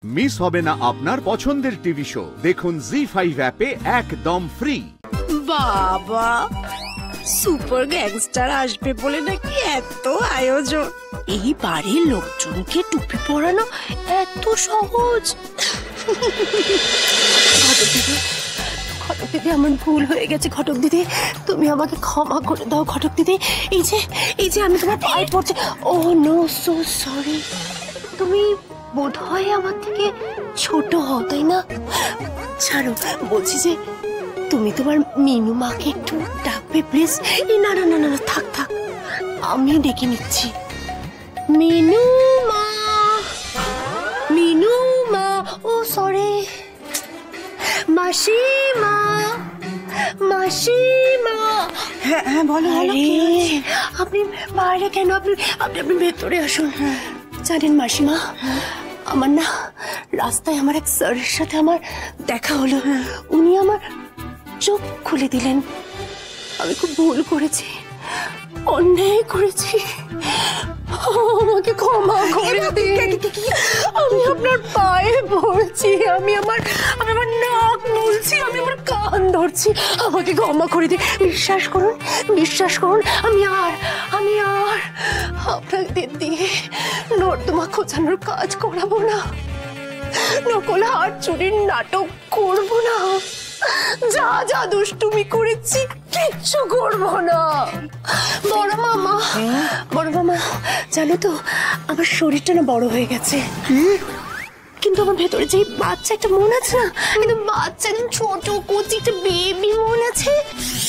Miss হবে না আপনার পছন্দের টিভি শো। দেখুন জি5 অ্যাপে একদম ফ্রি। বাবা, সুপার গ্যাংস্টার আসবে বলে নাকি এত আয়োজন। এই বাড়ির লোকজনকে টুপি পরানো এত সহজ। ঘটক দিদি, আমার ভুল হয়ে গেছে। ঘটক দিদি, তুমি আমাকে ক্ষমা করে দাও। ঘটক দিদি, এই যে আমি তোমার পায়ে পড়ছি। ও নো, সো সরি। তুমি বোধহয় আমার থেকে ছোট হও, তাই না? ছাড়ো, বলছি যে তুমি তোমার মিনু মাকে একটু ডাকবে প্লিজ। না না না না, থাক থাক, আমি ডেকে নিচ্ছি। মিনু মা, মিনু মা। ও সরি, মাসিমা, মাসিমা। হ্যাঁ হ্যাঁ, বলো। আপনি বাইরে কেন? আপনি আপনি ভেতরে আসুন। জানেন মাসিমা, আমার না রাস্তায় আমার এক স্যারের সাথে আমার দেখা হলো। উনি আমার চোখ খুলে দিলেন। আমি খুব ভুল করেছি, অন্যায় করেছি। আমাকে ক্ষমা করে দিন। আমি আপনার পায়ে পড়ছি। আমি আমার নাক মুলছি, আমি আমার কান ধরছি। আমাকে ক্ষমা করে দিন। বিশ্বাস করুন, বিশ্বাস করুন, আমি আর আপনাদের দিয়ে নর্দমা খোঁচানোর কাজ করাবো না, নকল হার চুরির নাটক করব না, যা যা দুষ্টুমি করেছি কিচ্ছু করবো না। বড় মামা, বড় মামা, জানো তো আমার শরীরটা না বড় হয়ে গেছে, কিন্তু আমার ভেতরে যে বাচ্চা একটা মন আছে না, কিন্তু বাচ্চা একদম ছোট কচি একটা বেবি মন আছে,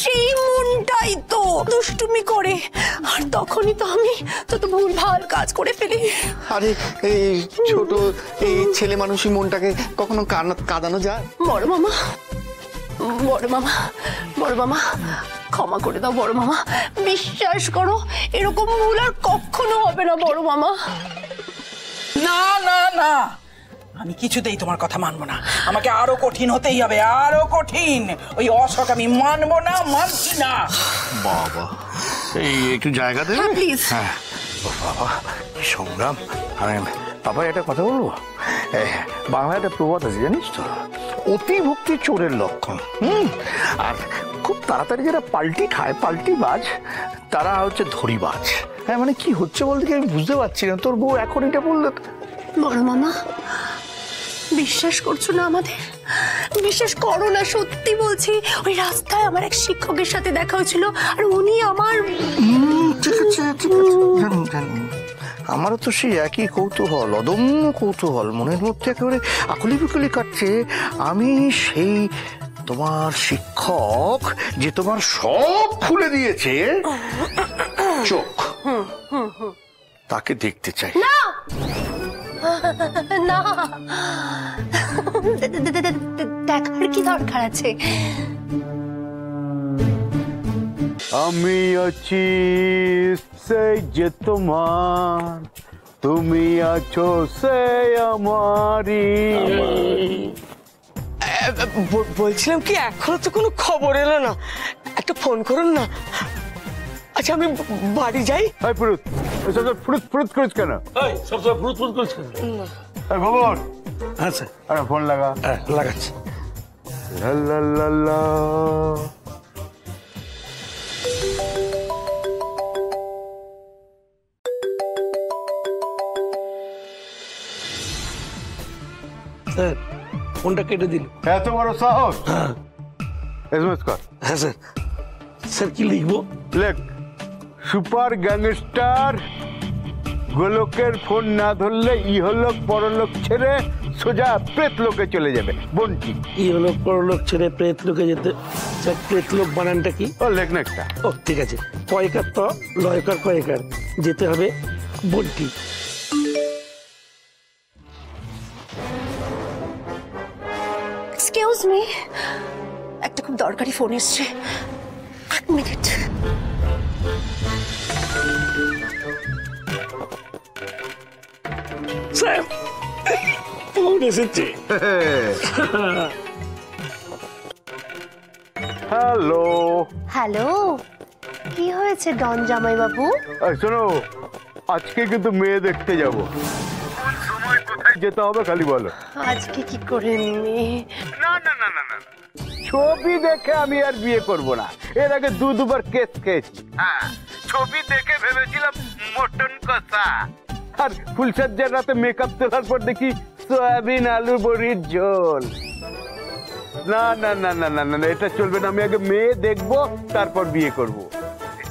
সেই মনটাই তো দুষ্টুমি করে। আর তখনই তো আমি যত ভুলভাল কাজ করে ফেলি। আরে এই ছোট এই ছেলে মানুষই মনটাকে কখনো কাঁদানো যায়? বড় মামা, বড় মামা, বড় মামা, ক্ষমা করে দাও বড় মামা। বিশ্বাস করো, এরকম ভুল আর কখনো হবে না বড় মামা। না না না, আমি কিছুতেই তোমার কথা মানবো না। আমাকে আরো কঠিন হতেই হবে, আরো কঠিন। ওই অশোক আমি মানবো না, মানছি না। বাবা, এই একটু জায়গা দেবে? প্লিজ। হ্যাঁ বাবা, সংগ্রাম। আমি বাবা একটা কথা বলবো। বাংলায় একটা প্রবাদ আছে জানিস তো, অতি ভক্তি চোরের লক্ষণ। আর খুব তাড়াতাড়ি যারা পাল্টি খায়, পাল্টি বাজ, তারা হচ্ছে ধরিবাজ। হ্যাঁ, মানে কি হচ্ছে বলতে কি আমি বুঝতে পারছি না। তোর বউ এখন এটা বললে। বড় মামা, বিশ্বাস করছো না আমাদের? বিশ্বাস করো না, সত্যি বলছি। ওই রাস্তায় আমার এক শিক্ষকের সাথে দেখা হয়েছিল, আর উনি আমার ঠিক আছে ঠিক আছে, জানি জানি। আমারও তো সেই একই কৌতূহল, অদম্য কৌতূহল মনের মধ্যে একেবারে আকুলি বিকুলি কাটছে। আমি সেই তোমার শিক্ষক যে তোমার সব খুলে দিয়েছে চোখ, তাকে দেখতে চাই। না না, দেখার কি দরকার আছে? আমি আছি সেই যে তোমার, তুমি আছো সে আমারি। বলছিলাম কি, এখনো তো কোনো খবর এলো না, একটা ফোন করুন না। আচ্ছা আমি বাড়ি যাই। ফুরুত ফুরুত ফুরুত করিস কেন? সবসময় ফুরুত ফুরুত করিস কেন? ভগবান, হ্যাঁ স্যার। আরে ফোন লাগা। হ্যাঁ লাগাচ্ছি। লা লা লা লা। স্যার ফোনটা কেটে দিল। এত বড় সাহস! এসএমএস কর। হ্যাঁ স্যার। স্যার কি লিখবো? লেখ, সুপার গ্যাংস্টার গোলকের ফোন না ধরলে ইহলোক পরলোক ছেড়ে সোজা প্রেত লোকে চলে যাবে। বন্টি। ইহলোক পরলোক ছেড়ে প্রেত লোকে যেতে। স্যার প্রেত লোক বানানটা কি? ও লেখ না একটা। ও ঠিক আছে, কয়কার তো লয়কার কয়কার, যেতে হবে বন্টি। এক্সকিউজ মি, একটা খুব দরকারি ফোন এসছে, এক মিনিট। স্যার ফোন এসেছে। হ্যালো হ্যালো, কি হয়েছে ডন জামাই বাবু? শোনো, আজকে কিন্তু মেয়ে দেখতে যাবো। কোন সময় কোথায় যেতে হবে খালি বলো। আজকে কি করে মেয়ে? না না না না না না। ছবি দেখে আমি আর বিয়ে করব না। এর আগে দুবার কেস খেয়েছি। হ্যাঁ, ছবি দেখে ভেবেছিলাম মটন কষা, আর ফুলসজ্জার রাতে মেকআপ তোলার পর দেখি সয়াবিন আলু বড়ির ঝোল। না না না না না না, এটা চলবে না। আমি আগে মেয়ে দেখবো, তারপর বিয়ে করব।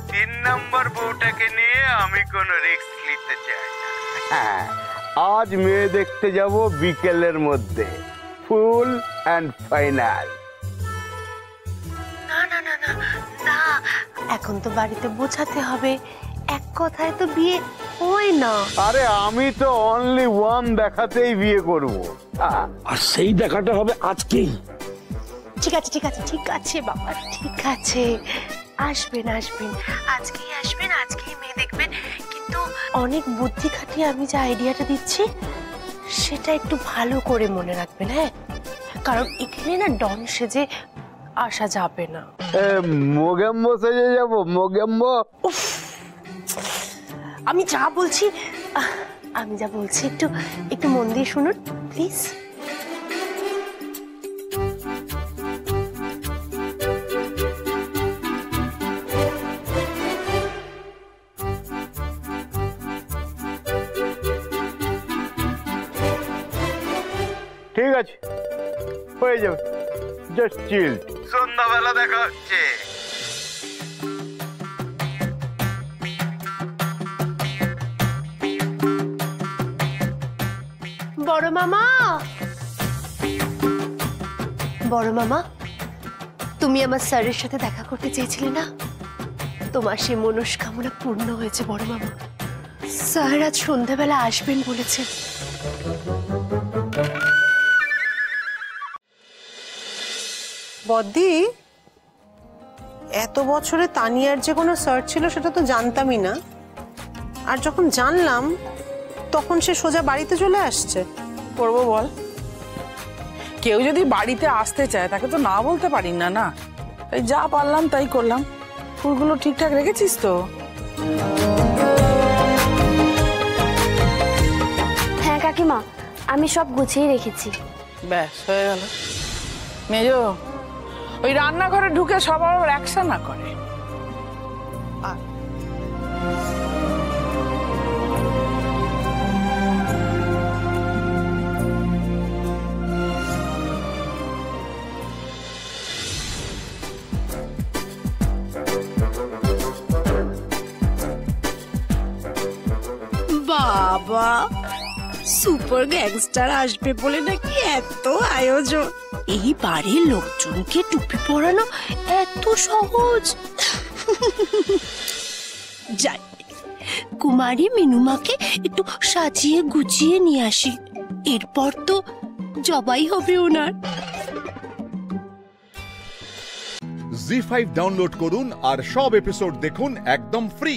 3 নম্বর বউটাকে নিয়ে আমি কোনো রিস্ক নিতে চাই না। হ্যাঁ, আজ মেয়ে দেখতে যাব বিকেলের মধ্যে, ফুল অ্যান্ড ফাইনাল। না না না না না, এখন তো বাড়িতে বোঝাতে হবে, এক কথায় তো বিয়ে হয় না। আরে আমি তো অনলি ওয়ান দেখাতেই বিয়ে করব। আর সেই দেখাটা হবে আজকেই। ঠিক আছে ঠিক আছে ঠিক আছে বাবা, ঠিক আছে, আসবেন আসবেন, আজকেই আসবেন, আজকেই মেয়ে দেখবেন। কিন্তু অনেক বুদ্ধি খাটিয়ে আমি যে আইডিয়াটা দিচ্ছি সেটা একটু ভালো করে মনে রাখবেন, হ্যাঁ? কারণ এখানে না ডন সেজে আসা যাবে না। মোগেম্বো সেজে যাব? মোগেম্বো? আমি যা বলছি একটু একটু মন দিয়ে শুনুন প্লিজ। ঠিক আছে, হয়ে যাবে। Just chill. সন্ধ্যাবেলা দেখা হচ্ছে। বড় মামা, বড় মামা, তুমি আমার স্যারের সাথে দেখা করতে চেয়েছিলে না? তোমার সেই মনস্কামনা পূর্ণ হয়েছে বড় মামা। স্যার আজ সন্ধ্যাবেলা আসবেন বলেছে। বদ্দি, এত বছরে তানিয়ার যে কোনো সার্চ ছিল সেটা তো জানতামই না, আর যখন জানলাম তখন সে সোজা বাড়িতে চলে আসছে। করবো বল, কেউ যদি বাড়িতে আসতে চায় তাকে তো না বলতে পারি না। না, তাই যা পারলাম তাই করলাম। ফুলগুলো ঠিকঠাক রেখেছিস তো? হ্যাঁ কাকিমা, আমি সব গুছিয়ে রেখেছি। ব্যাস হয়ে গেল। মেজো, ওই রান্নাঘরে ঢুকে সবার অ্যাকশন না করে। বাবা, সুপার গ্যাংস্টার আসবে বলে নাকি এত আয়োজন। এই বাড়ির লোকজনকে টুপি পরানো এত সহজ? যাই, কুমারী মিনুমাকে একটু সাজিয়ে গুছিয়ে নিয়ে আসি, এরপর তো জবাই হবে ওনার। জি5 ডাউনলোড করুন আর সব এপিসোড দেখুন একদম ফ্রি।